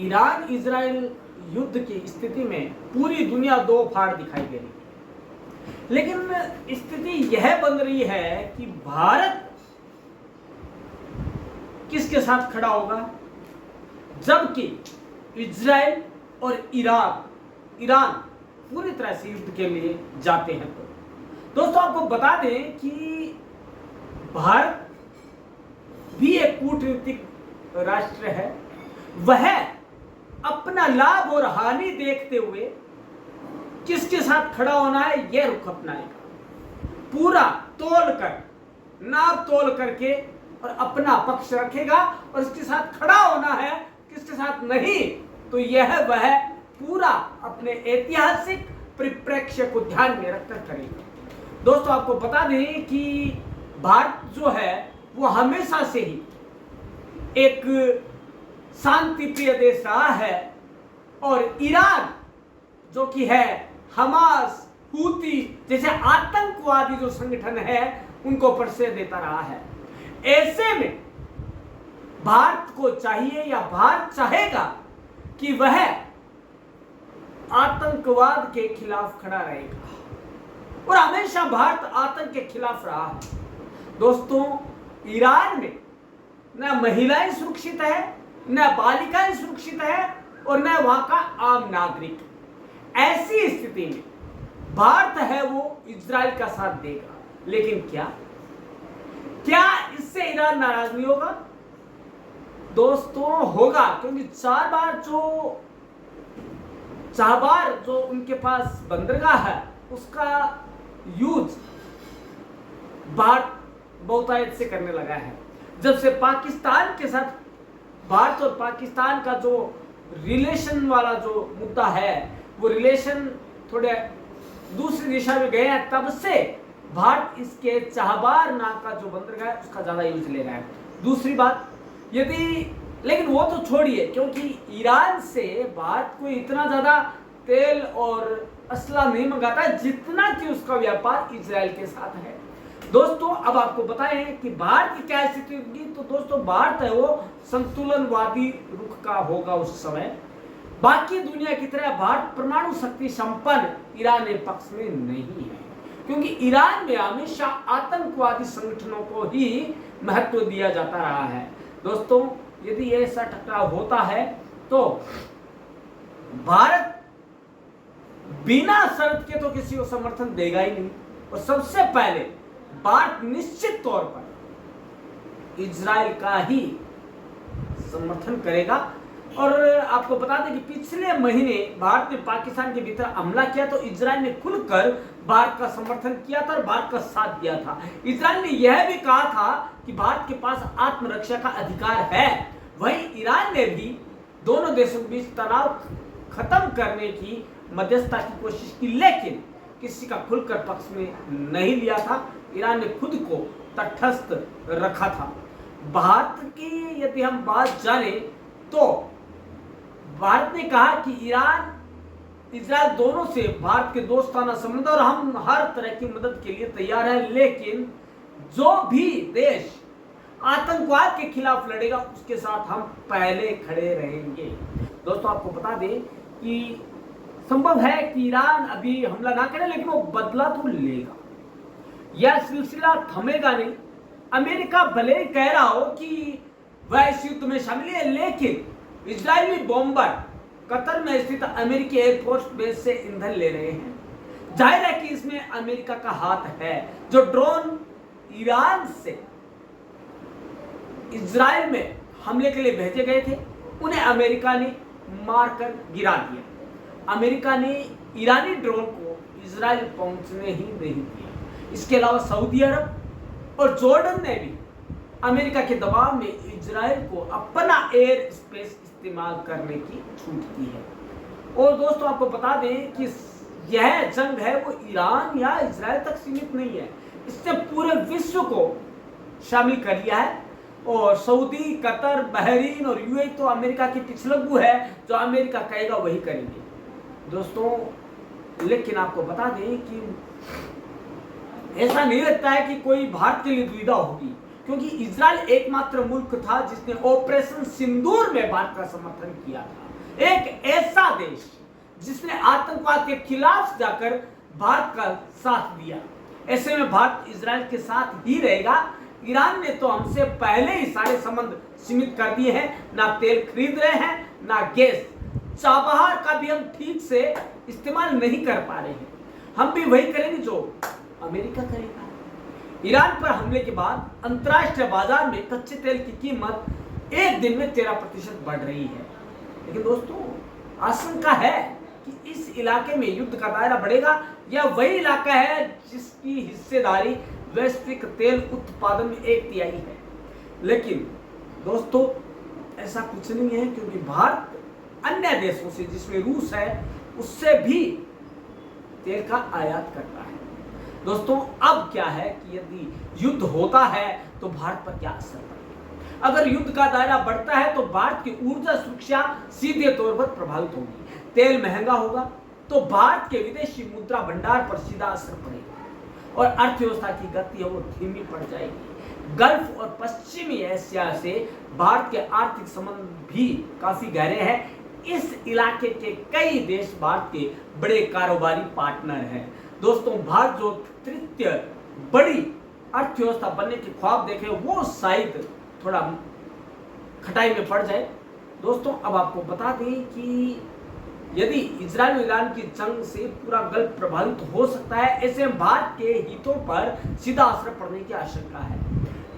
Iran Israel युद्ध की स्थिति में पूरी दुनिया दो फाड़ दिखाई दे रही है, लेकिन स्थिति यह बन रही है कि भारत किसके साथ खड़ा होगा, जबकि इजराइल और ईरान पूरी तरह से युद्ध के लिए जाते हैं। तो दोस्तों आपको बता दें कि भारत भी एक कूटनीतिक राष्ट्र है। वह अपना लाभ और हानि देखते हुए किसके साथ खड़ा होना है यह रुख अपनाएगा, पूरा नाप तोल करके और अपना पक्ष रखेगा, और इसके साथ खड़ा होना है, किसके साथ नहीं, तो यह वह पूरा अपने ऐतिहासिक परिप्रेक्ष्य को ध्यान में रखकर करेगा। दोस्तों आपको बता दें कि भारत जो है वो हमेशा से ही एक शांति प्रिय देश रहा है, और ईरान जो कि है हमास, हूती जैसे आतंकवादी जो संगठन है उनको परिचय देता रहा है। ऐसे में भारत को चाहिए या भारत चाहेगा कि वह आतंकवाद के खिलाफ खड़ा रहेगा, और हमेशा भारत आतंक के खिलाफ रहा है। दोस्तों ईरान में न महिलाएं सुरक्षित है, न बालिकाएं सुरक्षित है, और न वहां का आम नागरिक। ऐसी स्थिति में भारत है वो इजराइल का साथ देगा, लेकिन क्या इससे ईरान नाराज नहीं होगा? दोस्तों होगा, क्योंकि चार बार जो उनके पास बंदरगाह है उसका यूज भारत बहुतायत से करने लगा है। जब से पाकिस्तान के साथ भारत और पाकिस्तान का जो रिलेशन वाला जो मुद्दा है वो रिलेशन थोड़े दूसरी दिशा में गए हैं, तब से भारत इसके चाहबार नाम का जो बंदरगाह है उसका ज्यादा यूज ले रहा है। दूसरी बात लेकिन वो तो छोड़िए, क्योंकि ईरान से भारत को इतना ज्यादा तेल और असला नहीं मंगाता है जितना कि उसका व्यापार इजराइल के साथ है। दोस्तों अब आपको बताएं कि भारत की क्या स्थिति होगी। तो दोस्तों भारत है वो संतुलनवादी रुख का होगा उस समय। बाकी दुनिया की तरह भारत परमाणु शक्ति संपन्न ईरान के पक्ष में नहीं है, क्योंकि ईरान में हमेशा आतंकवादी संगठनों को ही महत्व दिया जाता रहा है। दोस्तों यदि ऐसा टकराव होता है तो भारत बिना शर्त के तो किसी को समर्थन देगा ही नहीं, और सबसे पहले भारत निश्चित तौर पर इजराइल का ही समर्थन करेगा। और आपको बता दें कि पिछले महीने भारत ने पाकिस्तान के भीतर हमला किया तो इजराइल ने खुलकर भारत का समर्थन किया था और भारत का साथ दिया था। इजराइल ने यह भी कहा था कि भारत के पास आत्मरक्षा का अधिकार है। वहीं ईरान ने भी दोनों देशों के बीच तनाव खत्म करने की मध्यस्थता की कोशिश की, लेकिन किसी का खुलकर पक्ष में नहीं लिया था। ईरान ने खुद को तटस्थ रखा था। भारत की यदि हम बात जाने तो भारत ने कहा कि ईरान इजराइल दोनों से भारत के दोस्ताना संबंध और हम हर तरह की मदद के लिए तैयार है, लेकिन जो भी देश आतंकवाद के खिलाफ लड़ेगा उसके साथ हम पहले खड़े रहेंगे। दोस्तों आपको बता दें कि संभव है कि ईरान अभी हमला ना करे, लेकिन वो बदला तो लेगा। यह सिलसिला थमेगा नहीं। अमेरिका भले ही कह रहा हो कि वह इस युद्ध में शामिल है, लेकिन इजरायली बॉम्बर कतर में स्थित अमेरिकी एयरफोर्स बेस से ईंधन ले रहे हैं। जाहिर है कि इसमें अमेरिका का हाथ है। जो ड्रोन ईरान से इजराइल में हमले के लिए भेजे गए थे उन्हें अमेरिका ने मारकर गिरा दिया। अमेरिका ने ईरानी ड्रोन को इजराइल पहुंचने ही नहीं दिया। इसके अलावा सऊदी अरब और जॉर्डन ने भी अमेरिका के दबाव में इजराइल को अपना एयर स्पेस इस्तेमाल करने की छूट दी है। और दोस्तों आपको बता दें कि यह जंग है वो ईरान या इजराइल तक सीमित नहीं है, इसने पूरे विश्व को शामिल कर लिया है। और सऊदी, कतर, बहरीन और यूएई तो अमेरिका की पिछलग्गू है, जो अमेरिका कहेगा वही करेंगे। दोस्तों लेकिन आपको बता दें कि ऐसा नहीं लगता है कि कोई भारत के लिए दुविधा होगी, क्योंकि इजराइल एकमात्र मुल्क था जिसने ऑपरेशन सिंदूर में भारत का समर्थन किया था। एक ऐसा देश जिसने आतंकवाद के खिलाफ जाकर भारत का साथ दिया। ऐसे में भारत इजराइल के साथ ही रहेगा। ईरान ने तो हमसे पहले ही सारे संबंध सीमित कर दिए हैं, ना तेल खरीद रहे हैं ना गैस, चाबहार का भी हम ठीक से इस्तेमाल नहीं कर पा रहे हैं। हम भी वही करेंगे जो अमेरिका करेगा। ईरान पर हमले के बाद अंतर्राष्ट्रीय बाजार में कच्चे तेल की कीमत एक दिन में 13% बढ़ रही है। लेकिन दोस्तों, आशंका है कि इस इलाके में युद्ध का दायरा बढ़ेगा। यह वही इलाका है जिसकी हिस्सेदारी वैश्विक तेल उत्पादन में 1/3 है। लेकिन दोस्तों, ऐसा कुछ नहीं है, क्योंकि भारत अन्य देशों से, जिसमें रूस है, उससे भी तेल का आयात करता है। दोस्तों, अब क्या है कि यदि युद्ध होता है तो भारत पर क्या असर पड़ेगा? अगर युद्ध का दायरा बढ़ता है तो भारत की ऊर्जा सुरक्षा सीधे तौर पर प्रभावित होगी। तेल महंगा होगा तो भारत के विदेशी मुद्रा भंडार पर सीधा असर पड़ेगा और अर्थव्यवस्था की गति है वो धीमी पड़ जाएगी। गल्फ और पश्चिमी एशिया से भारत के आर्थिक संबंध भी काफी गहरे हैं। इस इलाके के कई देश भारत के बड़े कारोबारी पार्टनर हैं। दोस्तों, भारत जो तृतीय बड़ी अर्थव्यवस्था बनने के ख्वाब देखे वो शायद थोड़ा खटाई में पड़ जाए। दोस्तों, अब आपको बता दें कि यदि इजराइल और ईरान की जंग से पूरा गल्फ प्रभावित हो सकता है, ऐसे में भारत के हितों पर सीधा असर पड़ने की आशंका है।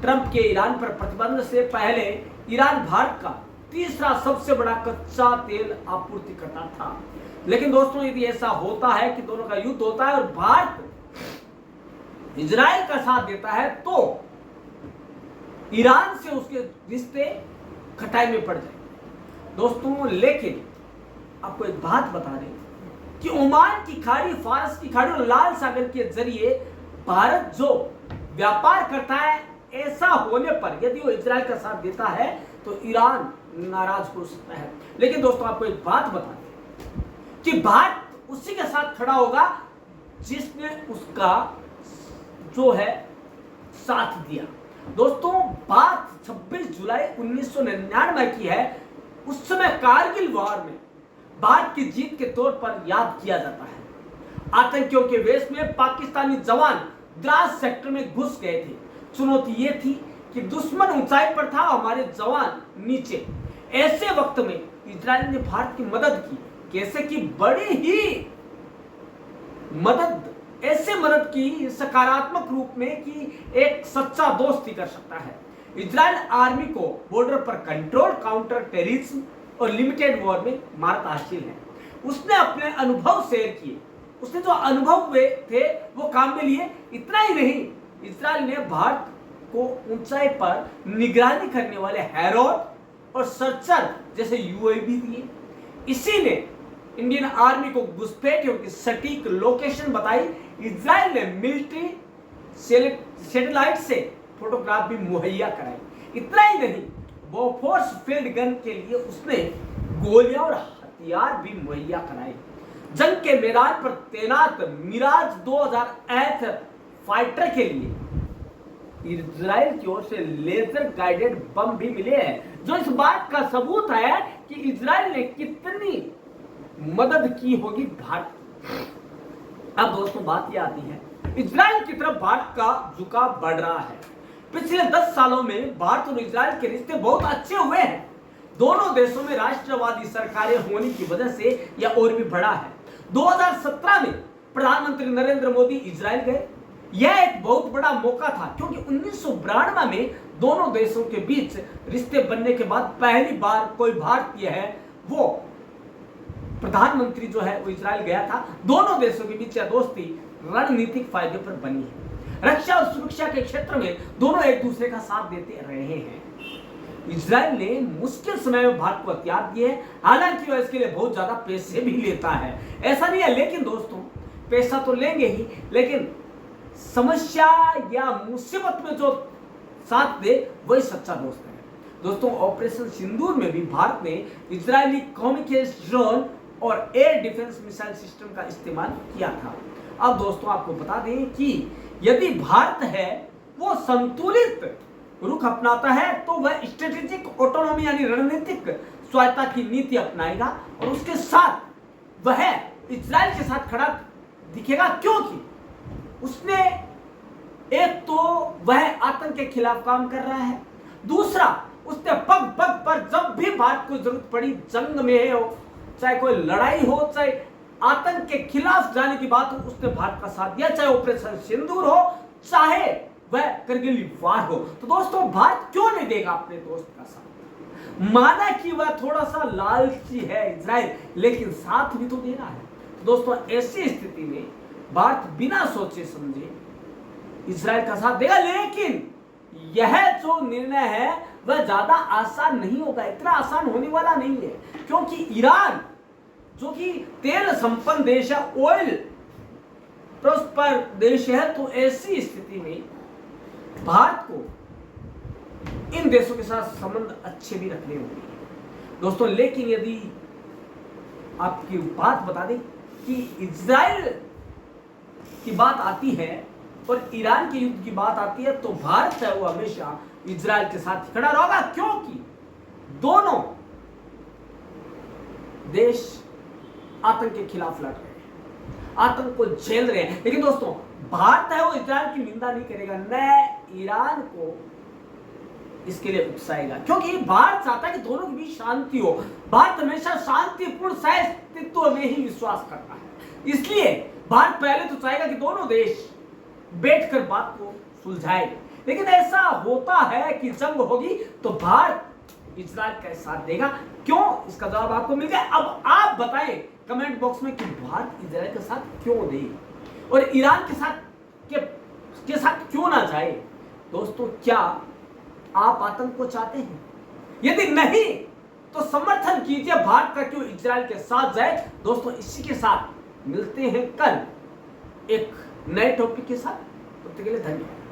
ट्रंप के ईरान पर प्रतिबंध से पहले ईरान भारत का तीसरा सबसे बड़ा कच्चा तेल आपूर्तिकर्ता था। लेकिन दोस्तों, यदि ऐसा होता है कि दोनों का युद्ध होता है और भारत इजराइल का साथ देता है तो ईरान से उसके रिश्ते खटाई में पड़ जाएंगे। दोस्तों, लेकिन आपको एक बात बता दें कि ओमान की खाड़ी, फारस की खाड़ी और लाल सागर के जरिए भारत जो व्यापार करता है, ऐसा होने पर यदि वो इजराइल का साथ देता है तो ईरान नाराज हो सकता है। लेकिन दोस्तों, आपको एक बात बता दें कि भारत उसी के साथ खड़ा होगा जिसने उसका जो है साथ दिया। दोस्तों, बात 26 जुलाई 1999 की है। उस समय कारगिल वॉर में भारत की जीत के तौर पर याद किया जाता है। आतंकियों के वेश में पाकिस्तानी जवान द्रास सेक्टर में घुस गए थे। चुनौती यह थी कि दुश्मन ऊंचाई पर था, हमारे जवान नीचे। ऐसे वक्त में इजराइल ने भारत की मदद की। कैसे की? बड़ी ही मदद, ऐसे मदद की सकारात्मक रूप में कि एक सच्चा दोस्त ही कर सकता है। इजराइल आर्मी को बॉर्डर पर कंट्रोल, काउंटर टेररिज्म और लिमिटेड वॉर में महारत हासिल है। उसने अपने अनुभव शेयर किए। उसने जो अनुभव हुए थे वो काम में लिए। इतना ही नहीं, इजराइल ने भारत को ऊंचाई पर निगरानी करने वाले हैरोड और सर्चर जैसे यूएवी दिए। इसी ने इंडियन आर्मी को घुसपैठियों की सटीक लोकेशन बताई। इजराइल ने मिलिट्री सैटेलाइट से फोटोग्राफ भी मुहैया कराई। इतना ही नहीं, बोफोर्स फील्ड गन के लिए उसने गोलियां और हथियार भी मुहैया कराए। जंग के मैदान पर तैनात मिराज 2000 फाइटर के लिए इजराइल की ओर से लेजर गाइडेड बम भी मिले हैं, जो इस बात का सबूत है कि इजराइल ने कितनी मदद की होगी भारत। अब दोस्तों, बात यह आती है, इजराइल की तरफ भारत का झुकाव बढ़ रहा है। पिछले 10 सालों में भारत और इजराइल के रिश्ते बहुत अच्छे हुए हैं। दोनों देशों में राष्ट्रवादी सरकारें होने की वजह से यह और भी बढ़ा है। 2017 में प्रधानमंत्री नरेंद्र मोदी इजराइल गए। यह एक बहुत बड़ा मौका था, क्योंकि 1992 में दोनों देशों के बीच रिश्ते बनने के बाद पहली बार कोई भारतीय है वो प्रधानमंत्री जो है वो इजराइल गया था। दोनों देशों के बीच यह दोस्ती रणनीतिक फायदे पर बनी है। रक्षा और सुरक्षा के क्षेत्र में दोनों एक दूसरे का साथ देते रहे हैं। इजराइल ने मुश्किल समय में भारत को हथियार दिए, हालांकि वह इसके लिए बहुत ज्यादा पैसे भी लेता है, ऐसा नहीं है। लेकिन दोस्तों, पैसा तो लेंगे ही, लेकिन समस्या या मुसीबत में जो साथ दे वही सच्चा दोस्त है। दोस्तों, ऑपरेशन सिंदूर में भी भारत ने इजरायली कम्युनिकेशन ड्रोन और एयर डिफेंस मिसाइल सिस्टम का इस्तेमाल किया था। अब दोस्तों, आपको बता दें कि यदि भारत है वो संतुलित रुख अपनाता है तो वह स्ट्रेटेजिक ऑटोनॉमी यानी रणनीतिक स्वायत्ता की नीति अपनाएगा और उसके साथ वह इजराइल के साथ खड़ा दिखेगा, क्योंकि उसने एक तो वह आतंक के खिलाफ काम कर रहा है, दूसरा उसने पग पग पर जब भी भारत को जरूरत पड़ी, जंग में हो, चाहे कोई लड़ाई हो, चाहे आतंक के खिलाफ जाने की बात हो, उसने भारत का साथ दिया, चाहे ऑपरेशन सिंदूर हो, चाहे वह करगिल वार हो। तो दोस्तों, भारत क्यों नहीं देगा अपने दोस्त का साथ? माना कि वह थोड़ा सा लालची है इजराइल, लेकिन साथ भी तो देना है। तो दोस्तों, ऐसी स्थिति में भारत बिना सोचे समझे इजराइल का साथ देगा, लेकिन यह जो निर्णय है वह ज्यादा आसान नहीं होगा, इतना आसान होने वाला नहीं है, क्योंकि ईरान जो कि तेल संपन्न देश है, ऑयल प्रोस्पर देश है, तो ऐसी स्थिति में भारत को इन देशों के साथ संबंध अच्छे भी रखने होंगे दोस्तों। लेकिन यदि आपकी बात बता दें कि इजराइल की बात आती है और ईरान के युद्ध की बात आती है, तो भारत है वो हमेशा इजराइल के साथ खड़ा रहेगा, क्योंकि दोनों देश आतंक के खिलाफ लड़ रहे हैं, आतंक को झेल रहे हैं। लेकिन दोस्तों, भारत है वो इजराइल की निंदा नहीं करेगा, न ईरान को इसके लिए उकसाएगा, क्योंकि भारत चाहता है कि दोनों के बीच शांति हो। भारत हमेशा शांतिपूर्ण सहअस्तित्व में ही विश्वास करता है, इसलिए भारत पहले तो चाहेगा कि दोनों देश बैठकर बात को सुलझाए। लेकिन ऐसा होता है कि जंग होगी तो भारत इजराइल का साथ देगा, क्यों? इसका जवाब आपको मिल गया। अब आप बताएं कमेंट बॉक्स में कि भारत इजराइल के साथ क्यों दे और ईरान के साथ क्यों ना जाए। दोस्तों, क्या आप आतंक को चाहते हैं? यदि नहीं तो समर्थन कीजिए भारत का क्यों इजराइल के साथ जाए। दोस्तों, इसी के साथ मिलते हैं कल एक नए टॉपिक के साथ। तब तक के लिए धन्यवाद।